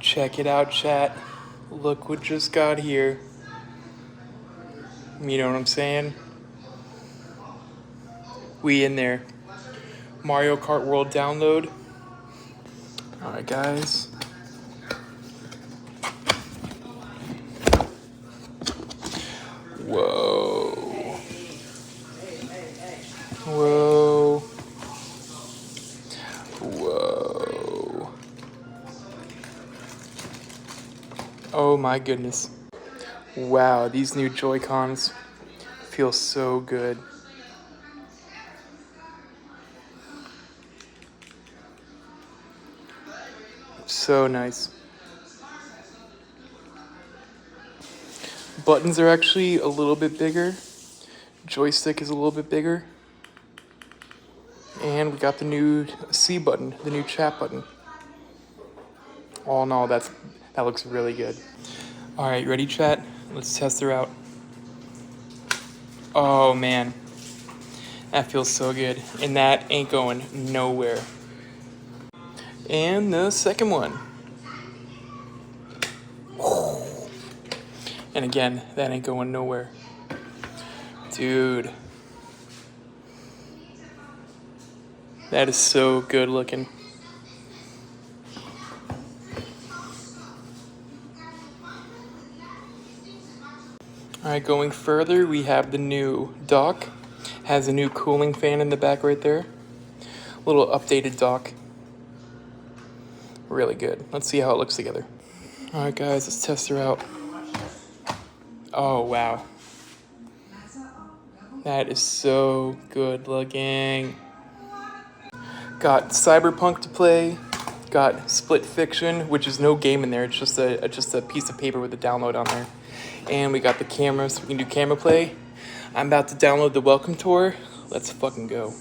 Check it out, chat. Look what just got here. You know what I'm saying? We in there. Mario Kart World download. Alright, guys. Whoa. Whoa. Whoa. Oh my goodness. Wow, these new Joy-Cons feel so good. So nice. Buttons are actually a little bit bigger. Joystick is a little bit bigger. And we got the new C button, the new chat button. All in all, that looks really good. All right, ready, chat? Let's test her out. Oh man, that feels so good. And that ain't going nowhere. And the second one. And again, that ain't going nowhere. Dude. That is so good looking. Alright, going further, we have the new dock. Has a new cooling fan in the back right there. Little updated dock. Really good. Let's see how it looks together. Alright guys, let's test her out. Oh wow. That is so good looking. Got Cyberpunk to play. Got Split Fiction, which is no game in there. It's just a piece of paper with a download on there. And we got the camera, so we can do camera play. I'm about to download the Welcome Tour. Let's fucking go.